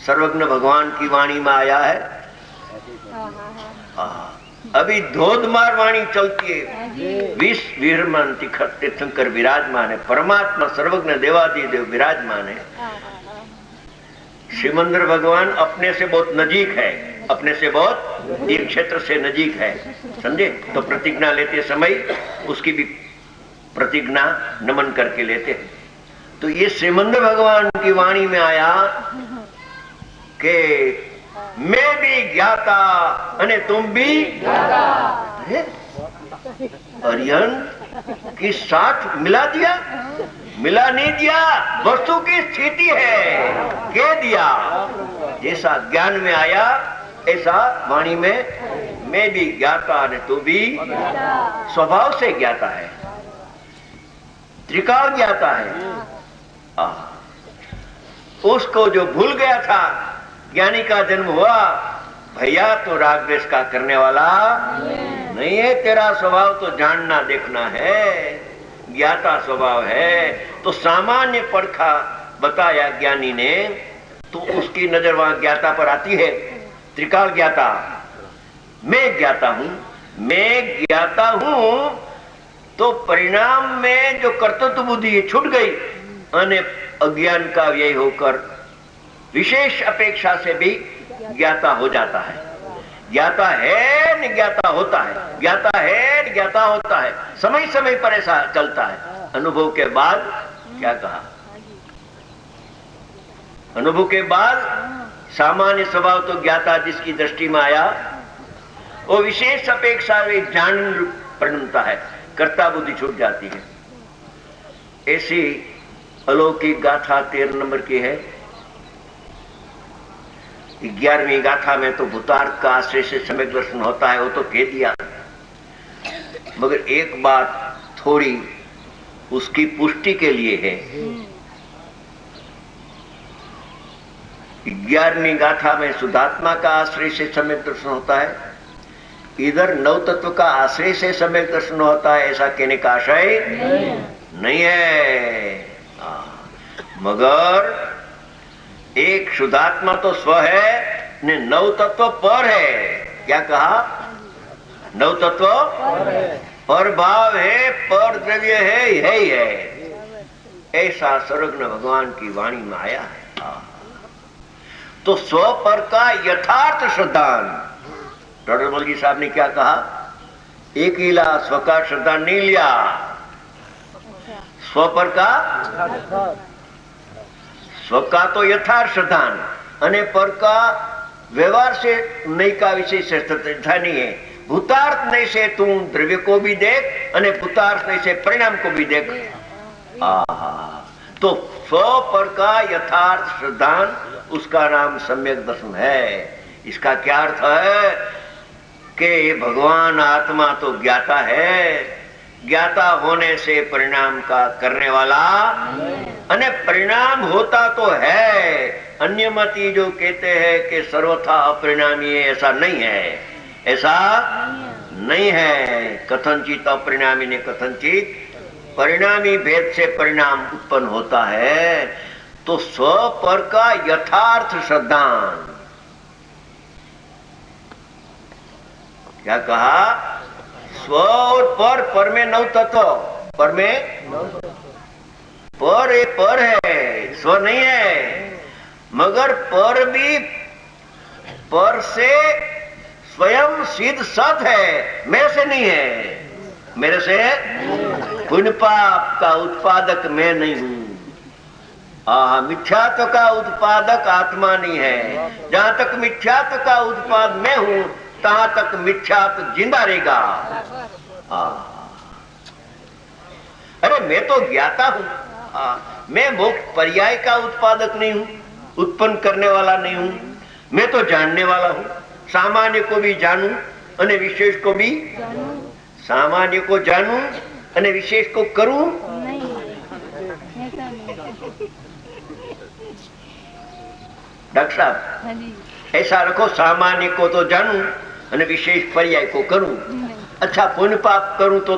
सर्वज्ञ भगवान की वाणी में आया है। अभी धोधमार वाणी चलती है। विष विहरमान तीर्थंकर विराजमान है, परमात्मा सर्वज्ञ देवादिदेव विराजमान है। श्रीमंदर भगवान अपने से बहुत नजीक है, अपने से बहुत एक क्षेत्र से नजीक है, समझे? तो प्रतिज्ञा लेते समय उसकी भी प्रतिज्ञा नमन करके लेते। तो ये श्रीमंदर भगवान की वाणी में आया कि मैं भी ज्ञाता अने तुम भी ज्ञाता। अरिहंत की साथ मिला दिया? मिला नहीं दिया, वस्तु की स्थिति है, कह दिया। जैसा ज्ञान में आया ऐसा वाणी में मैं भी ज्ञाता ने तू भी स्वभाव से ज्ञाता है, त्रिकाल ज्ञाता है। उसको जो भूल गया था, ज्ञानी का जन्म हुआ, भैया तो राग द्वेष का करने वाला नहीं है, तेरा स्वभाव तो जानना देखना है, ज्ञाता स्वभाव है। तो सामान्य परखा बताया ज्ञानी ने, तो उसकी नजर वहां ज्ञाता पर आती है, त्रिकाल ज्ञाता। मैं ज्ञाता हूं, मैं ज्ञाता हूं, तो परिणाम में जो कर्तृत्व बुद्धि छूट गई अने अज्ञान का व्यय होकर विशेष अपेक्षा से भी ज्ञाता हो जाता है। ज्ञाता है न ज्ञाता होता है, ज्ञाता है न ज्ञाता होता है, समय समय पर ऐसा चलता है। अनुभव के बाद क्या कहा? अनुभव के बाद सामान्य स्वभाव तो ज्ञाता जिसकी दृष्टि में आया, वो विशेष अपेक्षा में ज्ञान परिणमता है, कर्ता बुद्धि छूट जाती है। ऐसी अलौकिक गाथा 13 नंबर की है। 11वीं गाथा में तो भूतार्थ का आश्रय से सम्यक दर्शन होता है, वो तो कह दिया, मगर एक बात थोड़ी उसकी पुष्टि के लिए है। 11वीं गाथा में शुद्धात्मा का आश्रय से सम्यक दर्शन होता है, इधर नव तत्व का आश्रय से सम्यक दर्शन होता है, ऐसा कहने का आशय नहीं है। मगर एक शुद्धात्मा तो स्व है ने नव तत्व पर है। क्या कहा? नव तत्व पर भाव है, पर द्रव्य है ही है। ऐसा सर्वज्ञ भगवान की वाणी में आया है। तो स्व पर का यथार्थ श्रद्धान, डॉक्टर जी साहब ने क्या कहा? एक ही ला, स्व का श्रद्धान नहीं लिया, स्व पर का, स्व का तो यथार्थ श्रद्धान अने पर का व्यवहार से नहीं का विषय श्रद्धा नहीं है। भूतार्थ नहीं से तू द्रव्य को भी देख अने भूतार्थ नहीं से परिणाम को भी देख। तो स्व पर का यथार्थ श्रद्धान, उसका नाम सम्यक दर्शन है। इसका क्या अर्थ है कि भगवान आत्मा तो ज्ञाता है, ज्ञाता होने से परिणाम का करने वाला, अने परिणाम होता तो है। अन्य मती जो कहते हैं कि सर्वथा अपरिणामी है, ऐसा नहीं है, ऐसा नहीं है। कथनचित अपरिणामी ने कथनचित परिणामी भेद से परिणाम उत्पन्न होता है। तो स्व पर का यथार्थ श्रद्धान, क्या कहा? स्व और पर में नव तत्व, पर में पर है, स्व नहीं है। मगर पर भी पर से स्वयं सिद्ध सत है, मेरे से नहीं है। मेरे से पुण्य पाप का उत्पादक मैं नहीं हूं। मिथ्यात्व का उत्पादक आत्मा नहीं है। जहां तक मिथ्यात्व का उत्पाद मैं हूं, तहां तक मिथ्यात्व जिंदा रहेगा। अरे मैं तो ज्ञाता हूं, मैं मोक्ष पर्याय का उत्पादक नहीं हूं, उत्पन्न करने वाला नहीं हूं। मैं तो जानने वाला हूं, सामान्य को भी जानूं अने विशेष को भी, सामान्य को जानूं अने विशेष को करूं। डॉक्टर साहब ऐसा रखो, सामान्य को तो जानूं अने विशेष पर्याय को करूं। अच्छा, पुण्य पाप करूं तो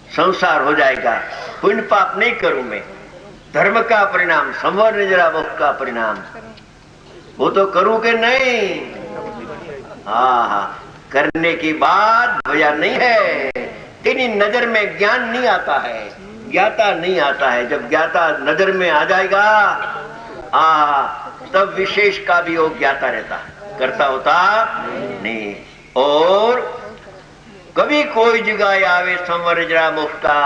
संसार हो जाएगा। पुण्य पाप नहीं करूं मैं, धर्म का परिणाम, संवर निर्जरा भक्त का परिणाम, वो तो करूं कि नहीं? हाँ हाँ, करने की बात भैया नहीं है। तेरी नजर में ज्ञान नहीं आता है, ज्ञाता नहीं आता है। जब ज्ञाता नजर में आ जाएगा तब विशेष का भी वो ज्ञाता रहता है, करता होता नहीं। और कभी कोई जगह आवे संवर जरा मुफ्ता,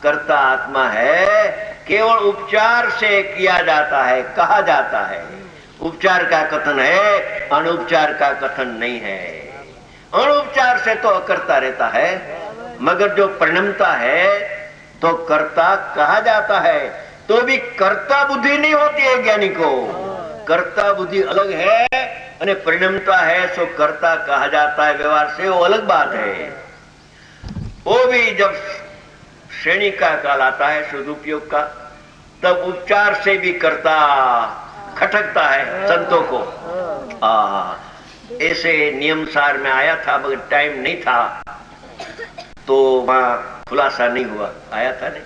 करता आत्मा है, केवल उपचार से किया जाता है, कहा जाता है। उपचार का कथन है, अनुपचार का कथन नहीं है। अनुपचार से तो करता रहता है, मगर जो परिणमता है तो कर्ता कहा जाता है। तो भी कर्ता बुद्धि नहीं होती है ज्ञानी को। कर्ता बुद्धि अलग है और परिणमता है, सो कर्ता कहा जाता है। व्यवहार से वो अलग बात है। वो भी जब श्रेणी का काल आता है सदुपयोग का, तब उपचार से भी कर्ता खटकता है संतों को। ऐसे नियमसार में आया था, मगर टाइम नहीं था तो वहां खुलासा नहीं हुआ। आया था नहीं।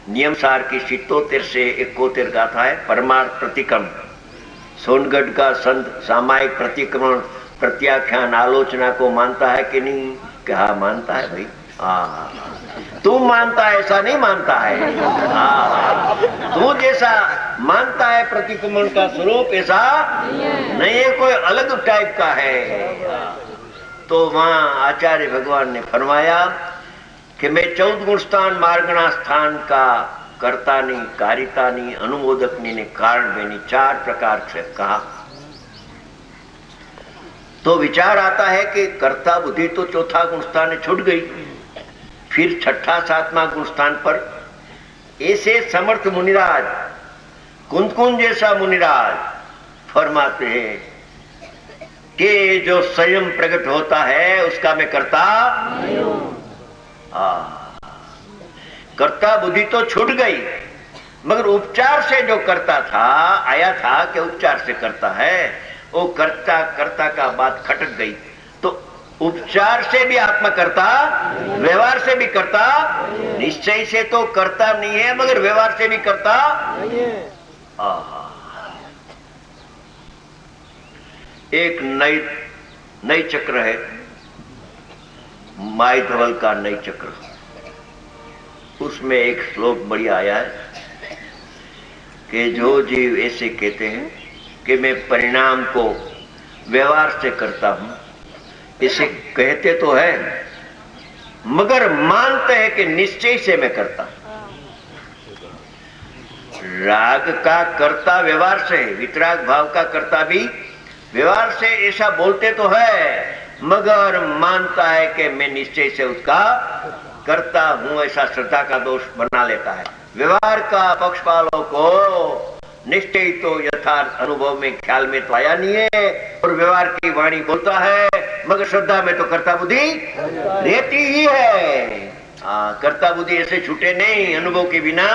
नियमसार की 77 से 71 गाथा है। परमार्थ प्रतिक्रमण, सोनगढ़ का संत सामायिक प्रतिक्रमण प्रत्याख्यान आलोचना को मानता है कि नहीं? क्या मानता है भाई? तू मानता है, ऐसा नहीं मानता है। तू जैसा मानता है प्रतिक्रमण का स्वरूप, ऐसा नहीं है, कोई अलग टाइप का है। तो वहां आचार्य भगवान ने फरमाया कि मैं 14 गुण स्थान मार्गणा स्थान का कर्ता नहीं, कारिता नहीं, अनुमोदक नहीं ने कारण भी नहीं, 4 प्रकार से कहा। तो विचार आता है कि कर्ता बुद्धि तो चौथा गुण स्थान छूट गई, फिर छठा 7वां गुण स्थान पर ऐसे समर्थ मुनिराज, कुंद जैसा मुनिराज फरमाते हैं कि जो स्वयं प्रकट होता है उसका मैं करता नहीं हूं। कर्ता बुद्धि तो छूट गई, मगर उपचार से जो करता था, आया था कि उपचार से करता है, वो कर्ता का बात खटक गई। तो उपचार से भी आत्मा करता, व्यवहार से भी करता, निश्चय से तो करता नहीं है, मगर व्यवहार से भी करता एक नई चक्र है, माई धवल का नई चक्र। उसमें एक श्लोक बढ़िया आया है कि जो जीव ऐसे कहते हैं कि मैं परिणाम को व्यवहार से करता हूं, इसे कहते तो है मगर मानते हैं कि निश्चय से मैं करता हूं। राग का कर्ता व्यवहार से, वितराग भाव का कर्ता भी व्यवहार से, ऐसा बोलते तो है, मगर मानता है कि मैं निश्चय से उसका करता हूं, ऐसा श्रद्धा का दोष बना लेता है। व्यवहार का पक्षपालों को निश्चय तो यथार्थ अनुभव में, ख्याल में तो आया नहीं है, और व्यवहार की वाणी बोलता है, मगर श्रद्धा में तो कर्ता बुद्धि रहती ही है। कर्ता बुद्धि ऐसे छूटे नहीं, अनुभव के बिना।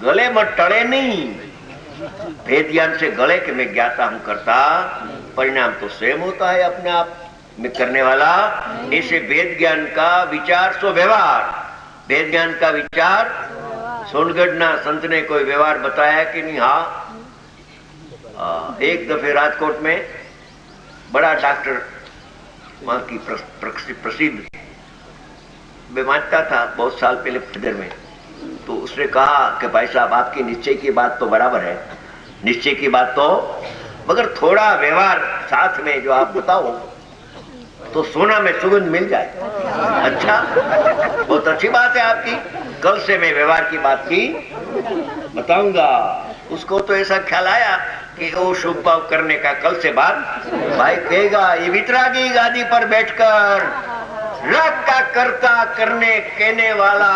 गले मत टले नहीं, भेद ज्ञान से गले कि मैं ज्ञाता हूं, करता, परिणाम तो स्वयं होता है अपने आप में करने वाला। ऐसे भेद ज्ञान का विचार सो व्यवहार, भेद ज्ञान का विचार। सोनगढ़ ना संत ने कोई व्यवहार बताया कि नहीं? एक दफे राजकोट में बड़ा डॉक्टर, वहां की प्रसिद्ध बीमारता था बहुत साल पहले फिदर में, तो उसने कहा कि भाई साहब आपकी निश्चय की बात तो बराबर है, निश्चय की बात तो, मगर थोड़ा व्यवहार साथ में जो आप बताओ तो सोना में सुगंध मिल जाए। अच्छा, बहुत अच्छी बात है आपकी, कल से मैं व्यवहार की बात की बताऊंगा। उसको तो ऐसा ख्याल आया कि वो शुभ भाव करने का कल से बात भाई कहेगा। ये वितरागी गादी पर बैठकर राग का कर्ता करने कहने वाला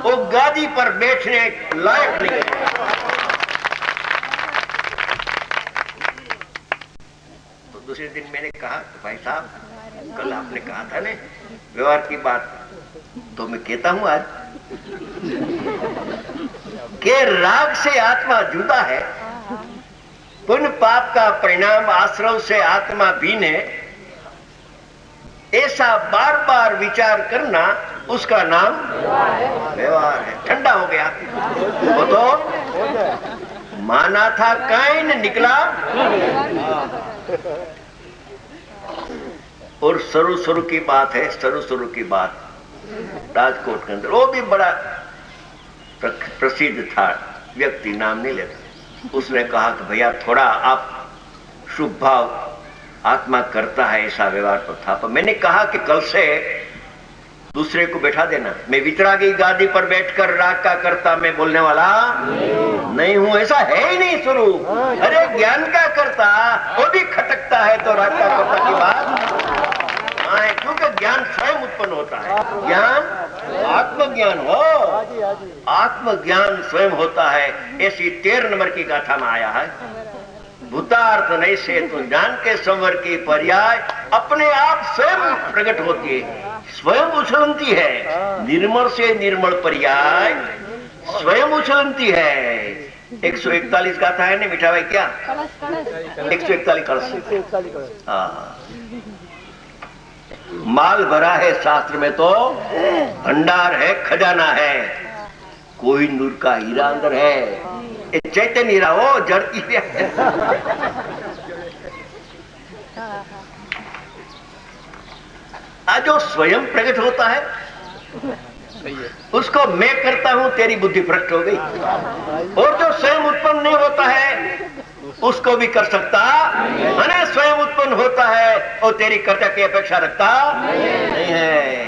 वो गादी पर बैठने लायक नहीं है। तो दूसरे दिन मैंने कहा तो भाई साहब कल आपने कहा था ना व्यवहार की बात, तो मैं कहता हूं आज कि राग से आत्मा जुदा है, पुण्य पाप का परिणाम आश्रव से आत्मा भिन्न है, ऐसा बार बार विचार करना उसका नाम व्यवहार है। ठंडा हो गया वो तो माना था काइन, निकला। और शुरू की बात है, शुरू की बात राजकोट के अंदर, वो भी बड़ा प्रसिद्ध था व्यक्ति, नाम नहीं लेता। उसने कहा कि भैया थोड़ा आप शुभ भाव आत्मा करता है ऐसा व्यवहार तो था, पर मैंने कहा कि कल से दूसरे को बैठा देना। मैं वितरागी गादी पर बैठकर राग का करता मैं बोलने वाला नहीं हूं, ऐसा है ही नहीं स्वरूप। अरे ज्ञान का करता वो भी खटकता है तो राग का करता की बात है, क्योंकि ज्ञान स्वयं उत्पन्न होता है। ज्ञान आत्मज्ञान हो, आत्मज्ञान स्वयं होता है। ऐसी 13 नंबर की गाथा में आया है, भूतार्थ नहीं से तो ज्ञान के संवर की पर्याय अपने आप स्वयं प्रकट होती है, स्वयं उछलती है। निर्मल से निर्मल पर्याय स्वयं उछलती है। 141 गाथा है ना मीठा भाई, क्या 141 कलश। हाँ, माल भरा है शास्त्र में तो भंडार है, खजाना है, कोई नूर का हीरा अंदर है। चैतन्य हीरा हो, जड़ की आज जो स्वयं प्रकट होता है उसको मैं करता हूं, तेरी बुद्धि भ्रष्ट हो गई। और जो स्वयं उत्पन्न नहीं होता है उसको भी कर सकता, मैंने स्वयं उत्पन्न होता है और तेरी कर्ता की अपेक्षा रखता नहीं है।